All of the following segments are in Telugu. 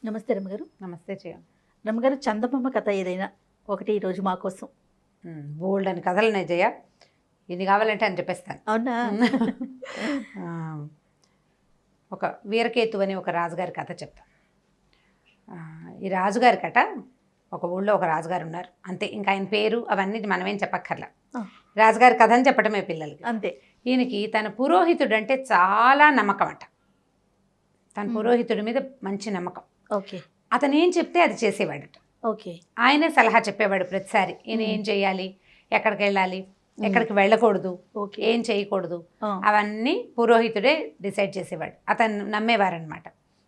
నమస్తే రమ్మగారు. నమస్తే చేయ. రమ్మగారు, చందమామ కథ ఏదైనా ఒకటి ఈరోజు మా కోసం. బోల్డ్ అని కథలు ఉన్నాయి జయ, ఇన్ని కావాలంటే అని చెప్పేస్తాను. అవునా? ఆ, ఒక వీరకేతు అని ఒక రాజుగారి కథ చెప్తాను. ఈ రాజుగారి కట, ఒక ఊళ్ళో ఒక రాజుగారు ఉన్నారు అంతే, ఇంకా ఆయన పేరు అవన్నీ మనమేం చెప్పక్కర్లా, రాజుగారి కథ అని చెప్పడమే పిల్లలకి అంతే. ఈయనకి తన పురోహితుడు అంటే చాలా నమ్మకం అట. తన పురోహితుడి మీద మంచి నమ్మకం. ఓకే. అతను ఏం చెప్తే అది చేసేవాడట. ఓకే. ఆయనే సలహా చెప్పేవాడు ప్రతిసారి. ఈయన ఏం చేయాలి, ఎక్కడికి వెళ్ళాలి, ఎక్కడికి వెళ్ళకూడదు, ఏం చేయకూడదు, అవన్నీ పురోహితుడే డిసైడ్ చేసేవాడు. అతను నమ్మేవారనమాట.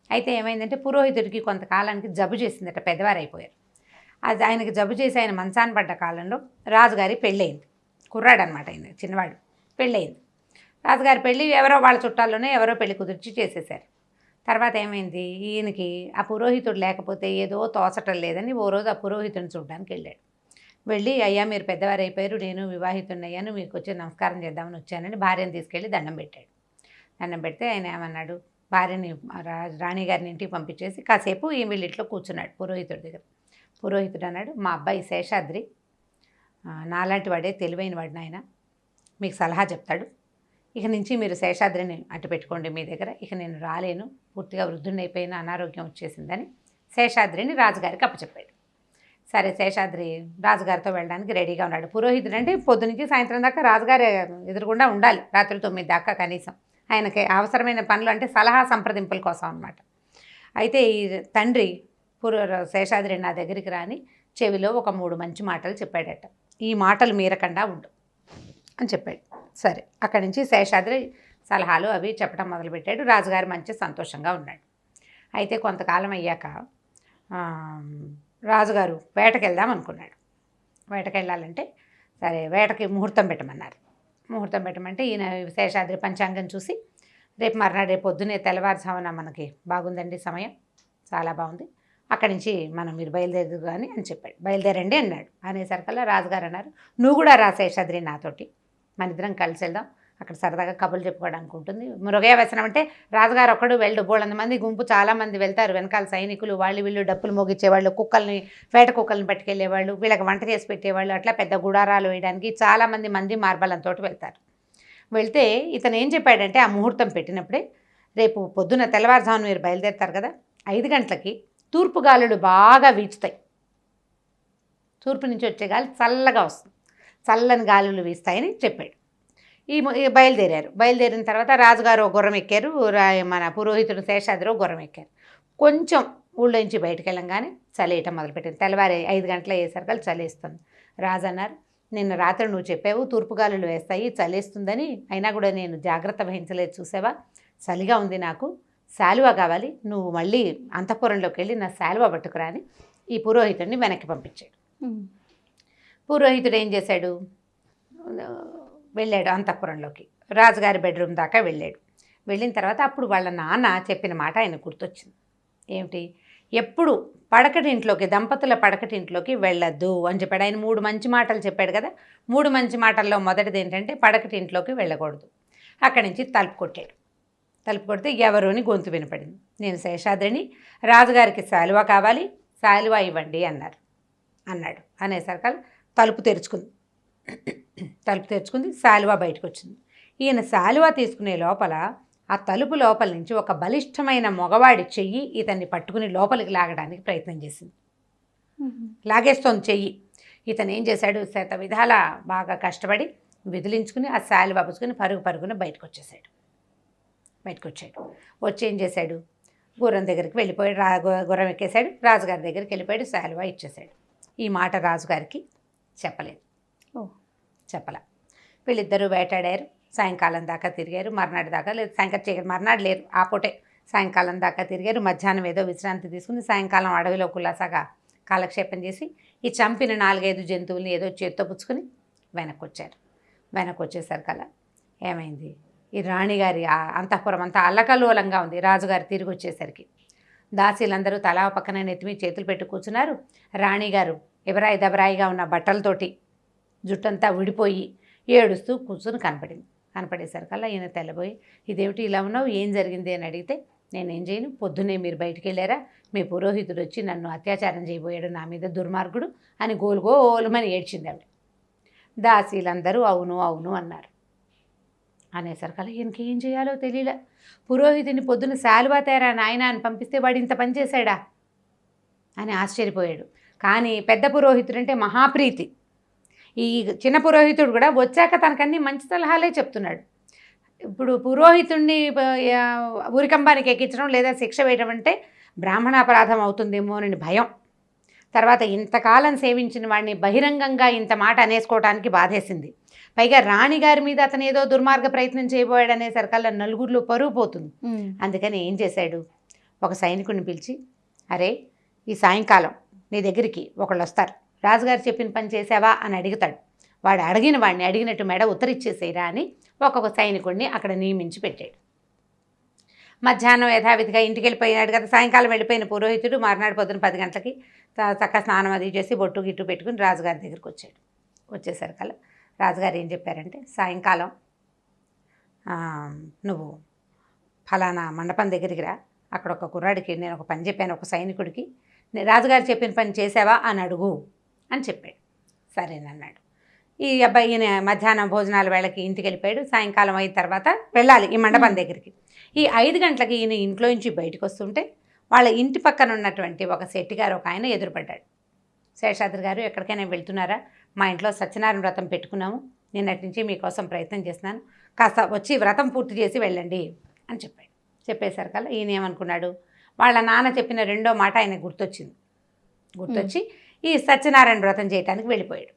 అయితే ఏమైందంటే పురోహితుడికి కొంతకాలానికి జబ్బు చేసిందట, పెద్దవారు అయిపోయారు. అది ఆయనకి జబ్బు చేసి ఆయన మంచాన పడ్డ కాలంలో రాజుగారి పెళ్ళయింది. కుర్రాడు అనమాట, ఆయన చిన్నవాడు. పెళ్ళయింది. రాజుగారి పెళ్ళి ఎవరో వాళ్ళ చుట్టాల్లోనే ఎవరో పెళ్లి కుదిర్చి చేసేసారు. తర్వాత ఏమైంది, ఈయనకి ఆ పురోహితుడు లేకపోతే ఏదో తోచటం లేదని ఓ రోజు ఆ పురోహితుడిని చూడడానికి వెళ్ళాడు. వెళ్ళి, అయ్యా మీరు పెద్దవారు అయిపోయారు, నేను వివాహితుడిని అయ్యాను, మీకు వచ్చి నమస్కారం చేద్దామని వచ్చానని భార్యను తీసుకెళ్ళి దండం పెట్టాడు. దండం పెడితే ఆయన ఏమన్నాడు, భార్యని రాణిగారిని ఇంటికి పంపించేసి కాసేపు ఈ వీళ్ళింట్లో కూర్చున్నాడు పురోహితుడి దగ్గర. పురోహితుడు అన్నాడు, మా అబ్బాయి శేషాద్రి నాలాంటి వాడే, తెలివైన వాడిని, ఆయన మీకు సలహా చెప్తాడు. ఇక నుంచి మీరు శేషాద్రిని అట్టు పెట్టుకోండి మీ దగ్గర, ఇక నేను రాలేను, పూర్తిగా వృద్ధుడిని అయిపోయిన, అనారోగ్యం వచ్చేసిందని శేషాద్రిని రాజుగారికి అప్పచెప్పాడు. సరే, శేషాద్రి రాజుగారితో వెళ్ళడానికి రెడీగా ఉన్నాడు. పురోహితుడు అంటే పొద్దు నుంచి సాయంత్రం దాకా రాజుగారి ఎదురుగుండా ఉండాలి, రాత్రి 9 దాకా కనీసం. ఆయనకి అవసరమైన పనులు అంటే సలహా సంప్రదింపుల కోసం అన్నమాట. అయితే ఈ తండ్రి శేషాద్రి నా దగ్గరికి రాని చెవిలో ఒక 3 మంచి మాటలు చెప్పాడట. ఈ మాటలు మీరకుండా ఉండు అని చెప్పాడు. సరే, అక్కడి నుంచి శేషాద్రి సలహాలు అవి చెప్పడం మొదలుపెట్టాడు. రాజుగారు మంచి సంతోషంగా ఉన్నాడు. అయితే కొంతకాలం అయ్యాక రాజుగారు వేటకి వెళ్దాం అనుకున్నాడు. వేటకి వెళ్ళాలంటే సరే, వేటకి ముహూర్తం పెట్టమన్నారు. ముహూర్తం పెట్టమంటే ఈయన శేషాద్రి పంచాంగం చూసి, రేపు మర్నాడు, రేపు పొద్దునే తెల్లవారుజామున మనకి బాగుందండి సమయం, చాలా బాగుంది, అక్కడి నుంచి మీరు బయలుదేరదు కానీ అని చెప్పాడు. బయలుదేరండి అన్నాడు. అనేసరికల్లా రాజుగారు అన్నారు, నువ్వు కూడా రా శేషాద్రి నాతోటి, మన ఇద్దరం కలిసి వెళ్దాం, అక్కడ సరదాగా కబుర్లు చెప్పుకోవడానికి ఉంటుంది. మృగవ్యసనం అంటే రాజుగారు ఒక్కడు వెళ్ళు, 200 మంది గుంపు, చాలామంది వెళ్తారు, వెనకాల సైనికులు, వాళ్ళు వీళ్ళు డప్పులు మోగించేవాళ్ళు, కుక్కల్ని, వేట కుక్కల్ని పట్టుకెళ్ళేవాళ్ళు, వీళ్ళకి వంట చేసి పెట్టేవాళ్ళు, అట్లా పెద్ద గుడారాలు వేయడానికి చాలామంది మార్బలంతో వెళ్తారు. వెళ్తే ఇతను ఏం చెప్పాడంటే, ఆ ముహూర్తం పెట్టినప్పుడే, రేపు పొద్దున తెల్లవారుజామున మీరు బయలుదేరుతారు కదా, 5 గంటలకి తూర్పు గాలులు బాగా వీచుతాయి, తూర్పు నుంచి వచ్చే గాలి చల్లగా వస్తుంది, చల్లని గాలులు వీస్తాయని చెప్పాడు. బయలుదేరారు. బయలుదేరిన తర్వాత రాజుగారు గుర్రం ఎక్కారు, మన పురోహితుడు శేషాద్రి గుర్రం ఎక్కారు. కొంచెం ఊళ్ళో నుంచి బయటకు వెళ్ళంగానే చలేయటం మొదలుపెట్టింది. తెల్లవారి 5 గంటల అయ్యేసరికి చలేస్తుంది. రాజు అన్నారు, నిన్న రాత్రి నువ్వు చెప్పావు తూర్పుగాలులు వేస్తాయి, చలేస్తుందని, అయినా కూడా నేను జాగ్రత్త వహించలేదు, చూసావా, చలిగా ఉంది, నాకు శాలువా కావాలి, నువ్వు మళ్ళీ అంతఃపురంలోకి వెళ్ళి నా శాలువా పట్టుకురా అని ఈ పురోహితుడిని వెనక్కి పంపించాడు. పురోహితుడు ఏం చేశాడు, వెళ్ళాడు అంతఃపురంలోకి, రాజుగారి బెడ్రూమ్ దాకా వెళ్ళాడు. వెళ్ళిన తర్వాత అప్పుడు వాళ్ళ నాన్న చెప్పిన మాట ఆయన గుర్తొచ్చింది. ఏమిటి, ఎప్పుడు పడకటింట్లోకి, దంపతుల పడకటింట్లోకి వెళ్ళొద్దు అని చెప్పాడు. ఆయన 3 మంచి మాటలు చెప్పాడు కదా. 3 మంచి మాటల్లో మొదటిది ఏంటంటే పడకటింట్లోకి వెళ్ళకూడదు. అక్కడి నుంచి తలుపు కొట్టాడు. తలుపు కొడితే ఎవరోని గొంతు వినపడింది. నేను శేషాద్రిని, రాజుగారికి శాలువా కావాలి, శాలువా ఇవ్వండి అన్నాడు. అనేసరికి తలుపు తెరుచుకుంది, శాలువా బయటకు వచ్చింది. ఈయన శాలువా తీసుకునే లోపల ఆ తలుపు లోపల నుంచి ఒక బలిష్టమైన మగవాడి చెయ్యి ఇతన్ని పట్టుకుని లోపలికి లాగడానికి ప్రయత్నం చేసింది. లాగేస్తోంది చెయ్యి. ఇతను ఏం చేశాడు, శత విధాల బాగా కష్టపడి విదిలించుకుని ఆ శాలువా పుచ్చుకుని పరుగున బయటకు వచ్చాడు. వచ్చి ఏం చేశాడు, గుర్రం దగ్గరికి వెళ్ళిపోయాడు. గుర్రం ఎక్కేశాడు, రాజుగారి దగ్గరికి వెళ్ళిపోయాడు, శాలువా ఇచ్చేశాడు. ఈ మాట రాజుగారికి చెప్పలేదు. చెప్పలా. వీళ్ళిద్దరూ వేటాడారు, సాయంకాలం దాకా తిరిగారు, మర్నాడు దాకా లేదు, సాయంకాలం చీకటి, మర్నాడు లేరు, ఆ పూటే సాయంకాలం దాకా తిరిగారు. మధ్యాహ్నం ఏదో విశ్రాంతి తీసుకుని సాయంకాలం అడవిలో కులాసాగా కాలక్షేపం చేసి ఈ చంపిన 4-5 జంతువుల్ని ఏదో చేత్తో పుచ్చుకొని వెనక్కి వచ్చేసరికల్లా ఏమైంది, ఈ రాణిగారి అంతఃపురం అంతా అల్లకల్లోలంగా ఉంది. రాజుగారు తిరిగి వచ్చేసరికి దాసీలందరూ తలా పక్కన నెత్తిమీ చేతులు పెట్టి కూర్చున్నారు. రాణిగారు ఎవరాయి దబరాయిగా ఉన్న బట్టలతోటి జుట్టంతా విడిపోయి ఏడుస్తూ కూర్చుని కనపడేసరికల్లా ఈయన తెల్లబోయి, ఇదేమిటి ఇలా ఉన్నావు, ఏం జరిగింది అని అడిగితే, నేనేం చేయను, పొద్దున్నే మీరు బయటికి వెళ్ళారా, మీ పురోహితుడు వచ్చి నన్ను అత్యాచారం చేయబోయాడు, నా మీద దుర్మార్గుడు అని గోలుమని ఏడ్చింది ఆవిడ. దాసీలందరూ అవును అవును అన్నారు. అనేసరికల్లా ఈయనకి ఏం చేయాలో తెలియలే. పురోహితుని పొద్దున శాలువా తేరా నాయన అని పంపిస్తే వాడు ఇంత పని చేశాడా అని ఆశ్చర్యపోయాడు. కానీ పెద్ద పురోహితుడు అంటే మహాప్రీతి. ఈ చిన్న పురోహితుడు కూడా వచ్చాక తనకన్నీ మంచి సలహాలే చెప్తున్నాడు. ఇప్పుడు పురోహితుడిని ఉరికంబానికి ఎక్కించడం లేదా శిక్ష వేయడం అంటే బ్రాహ్మణాపరాధం అవుతుందేమో అని భయం. తర్వాత ఇంతకాలం సేవించిన వాడిని బహిరంగంగా ఇంత మాట అనేసుకోవడానికి బాధేసింది. పైగా రాణిగారి మీద అతను ఏదో దుర్మార్గ ప్రయత్నం చేయబోయాడు అనేసరికల్లా నలుగురిలో పరువు పోతుంది. అందుకని ఏం చేశాడు, ఒక సైనికుడిని పిలిచి, అరే ఈ సాయంకాలం నీ దగ్గరికి ఒకళ్ళు వస్తారు, రాజుగారు చెప్పిన పని చేసావా అని అడుగుతాడు. వాడు అడిగిన వాడిని అడిగినట్టు మెడ ఉత్తరిచ్చేసేరా అని ఒక్కొక్క సైనికుడిని అక్కడ నియమించి పెట్టాడు. మధ్యాహ్నం యథావిధిగా ఇంటికి వెళ్ళిపోయినాడు కదా. సాయంకాలం వెళ్ళిపోయిన పురోహితుడు మర్నాడు పొద్దున 10 గంటలకి చక్కగా స్నానం అది చేసి బొట్టు గిట్టు పెట్టుకుని రాజుగారి దగ్గరికి వచ్చాడు. వచ్చేసరికల్లా రాజుగారు ఏం చెప్పారంటే, సాయంకాలం నువ్వు ఫలానా మండపం దగ్గరికి రా, అక్కడ ఒక కుర్రాడికి నేను ఒక పని చెప్పాను, ఒక సైనికుడికి, రాజుగారు చెప్పిన పని చేసావా అని అడుగు అని చెప్పాడు. సరేనన్నాడు. ఈ అబ్బాయి ఈయన మధ్యాహ్నం భోజనాల వేళకి ఇంటికి వెళ్ళిపోయాడు. సాయంకాలం అయిన తర్వాత వెళ్ళాలి ఈ మండపం దగ్గరికి. ఈ 5 గంటలకి ఈయన ఇంట్లో నుంచి బయటకు వస్తుంటే వాళ్ళ ఇంటి పక్కన ఉన్నటువంటి ఒక శెట్టి గారు ఒక ఆయన ఎదురుపడ్డాడు. శేషాద్రి గారు ఎక్కడికైనా వెళ్తున్నారా, మా ఇంట్లో సత్యనారాయణ వ్రతం పెట్టుకున్నాము, నిన్నటి నుంచి మీకోసం ప్రయత్నం చేస్తున్నాను, కాస్త వచ్చి వ్రతం పూర్తి చేసి వెళ్ళండి అని చెప్పాడు. చెప్పేసరికల్లా ఈయన ఏమనుకున్నాడు, వాళ్ళ నాన్న చెప్పిన రెండో మాట ఆయన గుర్తొచ్చి ఈ సత్యనారాయణ వ్రతం చేయడానికి వెళ్ళిపోయాడు.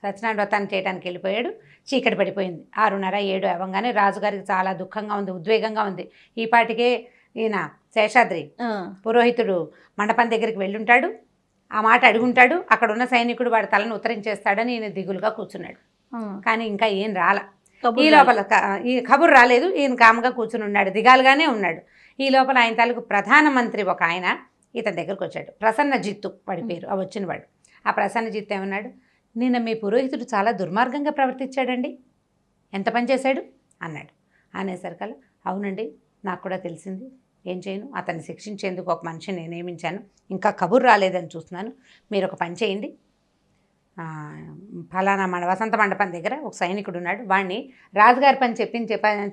సత్యనారాయణ వ్రతాన్ని చేయడానికి వెళ్ళిపోయాడు. చీకటి పడిపోయింది. 6:30 7 అవ్వగానే రాజుగారికి చాలా దుఃఖంగా ఉంది, ఉద్వేగంగా ఉంది. ఈ పాటికే ఈయన శేషాద్రి పురోహితుడు మండపం దగ్గరికి వెళ్ళుంటాడు, ఆ మాట అడుగుంటాడు, అక్కడ ఉన్న సైనికుడు వాడి తలను ఉత్తరించేస్తాడని ఈయన దిగులుగా కూర్చున్నాడు. కానీ ఇంకా ఏం రాల. ఈ లోపల ఈ కబురు రాలేదు. ఈయన కామ్గా కూర్చుని ఉన్నాడు, దిగాలుగానే ఉన్నాడు. ఈ లోపల ఆయన తాలూకు ప్రధానమంత్రి ఒక ఆయన ఇతని దగ్గరకు వచ్చాడు. ప్రసన్నజిత్తు వాడి పేరు, ఆ వచ్చిన వాడు. ఆ ప్రసన్నజిత్తు ఏమన్నాడు, నిన్న మీ పురోహితుడు చాలా దుర్మార్గంగా ప్రవర్తించాడండి, ఎంత పని చేశాడు అన్నాడు. అనేసరికల్లా అవునండి, నాకు కూడా తెలిసింది, ఏం చేయను, అతన్ని శిక్షించేందుకు ఒక మనిషిని నేను నియమించాను, ఇంకా కబురు రాలేదని చూస్తున్నాను, మీరు ఒక పని చేయండి, ఫలానా మన వసంత మండపం దగ్గర ఒక సైనికుడు ఉన్నాడు, వాడిని రాజుగారి పని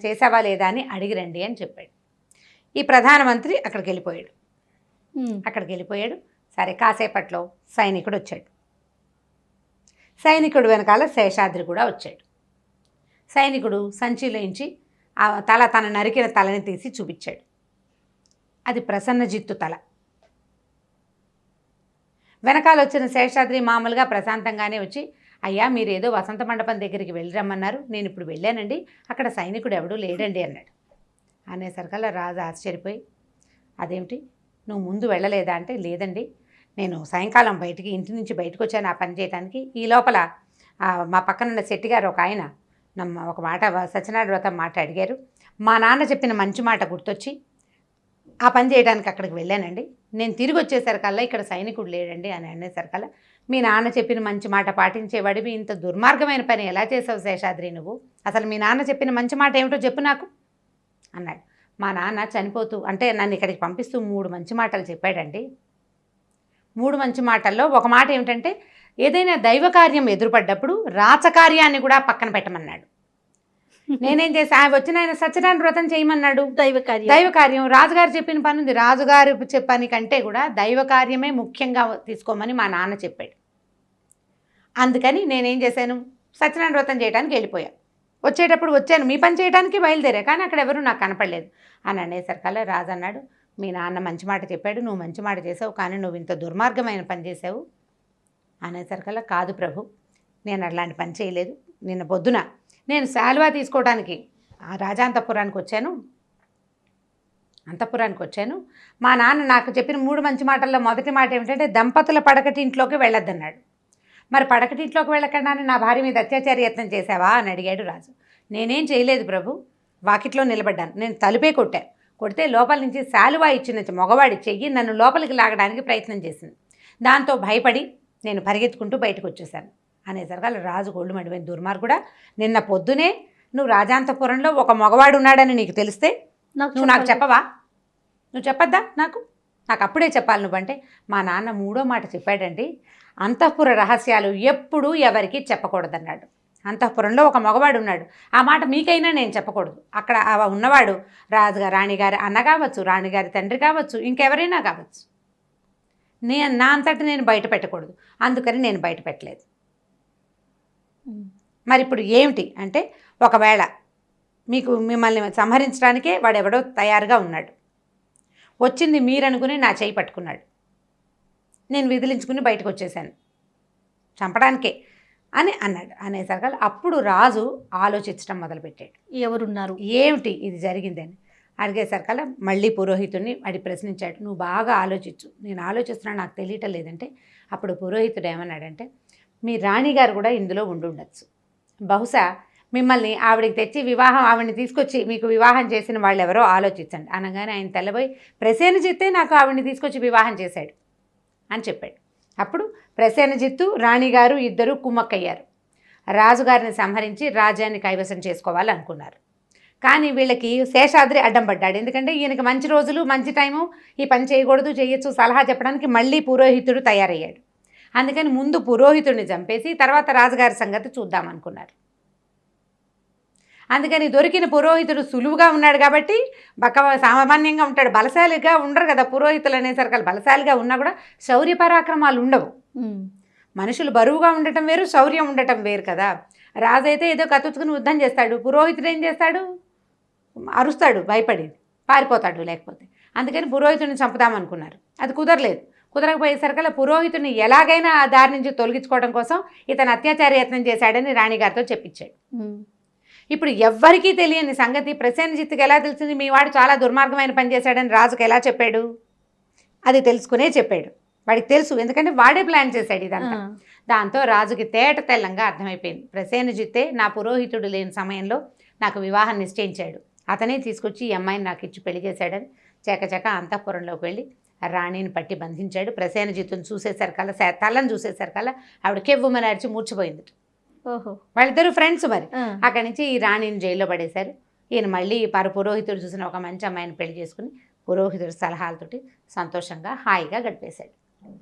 చేసావా లేదా అని అడిగిరండి అని చెప్పాడు. ఈ ప్రధానమంత్రి అక్కడికి వెళ్ళిపోయాడు. సరే, కాసేపట్లో సైనికుడు వచ్చాడు. సైనికుడు వెనకాల శేషాద్రి కూడా వచ్చాడు. సైనికుడు సంచిలోంచి ఆ తన నరికిన తలని తీసి చూపించాడు. అది ప్రసన్నజిత్తు తల. వెనకాల వచ్చిన శేషాద్రి మామూలుగా ప్రశాంతంగానే వచ్చి, అయ్యా మీరేదో వసంత మండపం దగ్గరికి వెళ్ళరమ్మన్నారు, నేను ఇప్పుడు వెళ్ళానండి, అక్కడ సైనికుడు ఎవడూ లేడండి అన్నాడు. అనేసరికల్లా రాజు ఆశ్చర్యపోయి, అదేమిటి నువ్వు ముందు వెళ్ళలేదా అంటే, లేదండి, నేను సాయంకాలం ఇంటి నుంచి బయటకు వచ్చాను ఆ పని చేయడానికి. ఈ లోపల మా పక్కనున్న శెట్టి గారు ఒక ఆయన ఒక మాట, సత్యనారాయణ వ్రతం మాట అడిగారు, మా నాన్న చెప్పిన మంచి మాట గుర్తొచ్చి ఆ పని చేయడానికి అక్కడికి వెళ్ళానండి, నేను తిరిగి వచ్చేసరికల్లా ఇక్కడ సైనికుడు లేడండి అని అనేసరికల్లా, మీ నాన్న చెప్పిన మంచి మాట పాటించేవాడివి ఇంత దుర్మార్గమైన పని ఎలా చేసావు శేషాద్రి నువ్వు, అసలు మీ నాన్న చెప్పిన మంచి మాట ఏమిటో చెప్పు నాకు అన్నాడు. మా నాన్న చనిపోతూ అంటే నన్ను ఇక్కడికి పంపిస్తూ 3 మంచి మాటలు చెప్పాడండి. 3 మంచి మాటల్లో ఒక మాట ఏమిటంటే, ఏదైనా దైవకార్యం ఎదురుపడ్డప్పుడు రాచకార్యాన్ని కూడా పక్కన పెట్టమన్నాడు. నేనేం చేసి వచ్చిన ఆయన సత్యనారాయణ వ్రతం చేయమన్నాడు. దైవకార్యం రాజుగారు చెప్పిన పని ఉంది, రాజుగారు చెప్పని కంటే కూడా దైవకార్యమే ముఖ్యంగా తీసుకోమని మా నాన్న చెప్పాడు. అందుకని నేనేం చేశాను, సత్యనారాయణ వ్రతం చేయడానికి వెళ్ళిపోయా. వచ్చేటప్పుడు వచ్చాను, మీ పని చేయడానికి బయలుదేరా, కానీ అక్కడ ఎవరు నాకు కనపడలేదు అని అనేసరికల్లా రాజు అన్నాడు, మీ నాన్న మంచి మాట చెప్పాడు, నువ్వు మంచి మాట చేసావు, కానీ నువ్వు ఇంత దుర్మార్గమైన పని చేసావు అనేసరికల్లా, కాదు ప్రభు, నేను అలాంటి పని చేయలేదు, నిన్న పొద్దున నేను శాలువా తీసుకోవడానికి రాజాంతపురానికి వచ్చాను, మా నాన్న నాకు చెప్పిన 3 మంచి మాటల్లో మొదటి మాట ఏమిటంటే, దంపతుల పడకటింట్లోకి వెళ్ళొద్దన్నాడు. మరి పడకటింట్లోకి వెళ్ళకుండా నా భార్య మీద అత్యాచార యత్నం చేసావా అని అడిగాడు రాజు. నేనేం చేయలేదు ప్రభు, వాకిట్లో నిలబడ్డాను, నేను తలుపే కొడితే లోపల నుంచి శాలువా ఇచ్చిన మగవాడి చెయ్యి నన్ను లోపలికి లాగడానికి ప్రయత్నం చేసింది, దాంతో భయపడి నేను పరిగెత్తుకుంటూ బయటకు వచ్చేసాను అనేసరికల్లా రాజు గొళ్ళు మడిపోయిన, దుర్మార్గుడా, నిన్న పొద్దునే నువ్వు రాజాంతపురంలో ఒక మగవాడు ఉన్నాడని నీకు తెలిస్తే నువ్వు నాకు చెప్పవా నువ్వు చెప్పొద్దా నాకు అప్పుడే చెప్పాలి నువ్వంటే మా నాన్న 3వ మాట చెప్పాడండి, అంతఃపుర రహస్యాలు ఎప్పుడూ ఎవరికి చెప్పకూడదన్నాడు. అంతఃపురంలో ఒక మగవాడు ఉన్నాడు, ఆ మాట మీకైనా నేను చెప్పకూడదు. అక్కడ ఉన్నవాడు రాజుగారు రాణిగారి అన్న కావచ్చు, రాణిగారి తండ్రి కావచ్చు, ఇంకెవరైనా కావచ్చు. నా అంతటి నేను బయట పెట్టకూడదు, అందుకని నేను బయట పెట్టలేదు. మరి ఇప్పుడు ఏమిటి అంటే, ఒకవేళ మిమ్మల్ని సంహరించడానికే వాడెవడో తయారుగా ఉన్నాడు, వచ్చింది మీరనుకుని నా చేయి పట్టుకున్నాడు, నేను విదిలించుకుని బయటకు వచ్చేసాను చంపడానికే అని అన్నాడు. అనేసరికి అప్పుడు రాజు ఆలోచించడం మొదలుపెట్టాడు, ఎవరున్నారు ఏమిటి ఇది జరిగిందని. అడిగేసరికల్లా మళ్ళీ పురోహితుడిని ప్రశ్నించాడు, నువ్వు బాగా ఆలోచించు, నేను ఆలోచిస్తున్నా నాకు తెలియటం లేదంటే. అప్పుడు పురోహితుడు ఏమన్నాడంటే, మీ రాణిగారు కూడా ఇందులో ఉండుండొచ్చు, బహుశా మిమ్మల్ని ఆవిడికి తెచ్చి ఆవిడని తీసుకొచ్చి మీకు వివాహం చేసిన వాళ్ళు ఎవరో ఆలోచించండి అనగానే ఆయన తెల్లబోయి, ప్రసేనజిత్తే నాకు ఆవిడని తీసుకొచ్చి వివాహం చేశాడు అని చెప్పాడు. అప్పుడు ప్రసేనజిత్తు రాణిగారు ఇద్దరు కుమ్మక్కయ్యారు, రాజుగారిని సంహరించి రాజ్యాన్ని కైవసం చేసుకోవాలనుకున్నారు. కానీ వీళ్ళకి శేషాద్రి అడ్డం పడ్డాడు. ఎందుకంటే ఈయనకి మంచి రోజులు మంచి టైము, ఈ పని చేయకూడదు చేయొచ్చు సలహా చెప్పడానికి మళ్ళీ పురోహితుడు తయారయ్యాడు. అందుకని ముందు పురోహితుడిని చంపేసి తర్వాత రాజుగారి సంగతి చూద్దామనుకున్నారు. అందుకని దొరికిన పురోహితుడు సులువుగా ఉన్నాడు కాబట్టి సామాన్యంగా ఉంటాడు, బలశాలిగా ఉండరు కదా పురోహితులు అనేసరికి. బలశాలిగా ఉన్నా కూడా శౌర్య పరాక్రమాలు ఉండవు. మనుషులు బరువుగా ఉండటం వేరు, శౌర్యం ఉండటం వేరు కదా. రాజు అయితే ఏదో కత్తుకుని యుద్ధం చేస్తాడు, పురోహితుడు ఏం చేస్తాడు, అరుస్తాడు, భయపడి పారిపోతాడు లేకపోతే. అందుకని పురోహితుడిని చంపుదామనుకున్నారు, అది కుదరలేదు. కుదరకపోయేసరికల్లా పురోహితుడిని ఎలాగైనా ఆ దారి నుంచి తొలగించుకోవడం కోసం ఇతను అత్యాచార యత్నం చేశాడని రాణిగారితో చెప్పించాడు. ఇప్పుడు ఎవ్వరికీ తెలియని సంగతి ప్రసేనజిత్తుకి ఎలా తెలిసింది, మీ వాడు చాలా దుర్మార్గమైన పని చేశాడని రాజుకు ఎలా చెప్పాడు, అది తెలుసుకునే చెప్పాడు. వాడికి తెలుసు, ఎందుకంటే వాడే ప్లాన్ చేశాడు ఇదంతా. దాంతో రాజుకి తేట తెల్లంగా అర్థమైపోయింది, ప్రసేనజిత్తే నా పురోహితుడు లేని సమయంలో నాకు వివాహం నిశ్చయించాడు, అతనే తీసుకొచ్చి ఈ అమ్మాయిని నాకు ఇచ్చి పెళ్లి చేశాడని చకచక అంతఃపురంలోకి వెళ్ళి రాణిని పట్టి బంధించాడు. ప్రసేనజిత్తుని చూసేసరికల్లా, తలని చూసేసరికల్లా ఆవిడ కెవ్వుమని అరిచి మూర్చిపోయింది. ఓహో, వాళ్ళిద్దరు ఫ్రెండ్స్. మరి అక్కడి నుంచి ఈ రాణిని జైల్లో పడేశారు. ఈయన మళ్ళీ పురోహితుడు చూసిన ఒక మంచి అమ్మాయిని పెళ్లి చేసుకుని పురోహితుడి సలహాలతోటి సంతోషంగా హాయిగా గడిపేశాడు.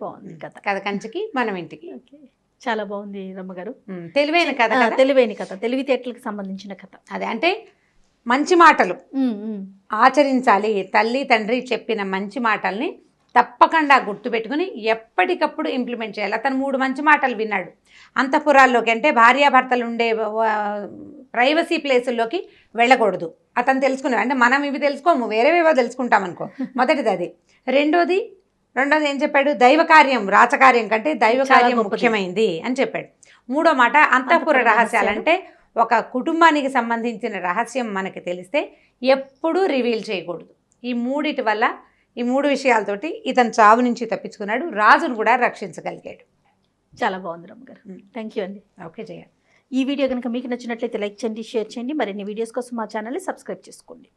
బాగుంది కథ. కథ కంచికి మనం ఇంటికి. చాలా బాగుంది రమ్మగారు, తెలివైన కథ, తెలివైన కథ, తెలివితేటలకు సంబంధించిన కథ. అదే అంటే మంచి మాటలు ఆచరించాలి. తల్లి తండ్రి చెప్పిన మంచి మాటల్ని తప్పకుండా గుర్తుపెట్టుకుని ఎప్పటికప్పుడు ఇంప్లిమెంట్ చేయాలి. అతను 3 మంచి మాటలు విన్నాడు. అంతఃపురాల్లోకి అంటే భార్యాభర్తలు ఉండే ప్రైవసీ ప్లేసుల్లోకి వెళ్ళకూడదు అతను తెలుసుకున్నాడు. అంటే మనం ఇవి తెలుసుకోము, వేరేవేవో తెలుసుకుంటాం అనుకో. మొదటిది అది. రెండోది ఏం చెప్పాడు, దైవకార్యం రాచకార్యం కంటే దైవకార్యం ముఖ్యమైంది అని చెప్పాడు. 3వ మాట అంతఃపుర రహస్యాలంటే ఒక కుటుంబానికి సంబంధించిన రహస్యం మనకి తెలిస్తే ఎప్పుడూ రివీల్ చేయకూడదు. ఈ 3 వల్ల, ఈ 3 విషయాలతోటి ఇతను చావు నుంచి తప్పించుకున్నాడు, రాజును కూడా రక్షించగలిగాడు. చాలా బాగుంది రమ్మగారు, థ్యాంక్ యూ అండి. ఓకే జయ. ఈ వీడియో కనుక మీకు నచ్చినట్లయితే లైక్ చేయండి, షేర్ చేయండి. మరిన్ని వీడియోస్ కోసం మా ఛానల్ని సబ్స్క్రైబ్ చేసుకోండి.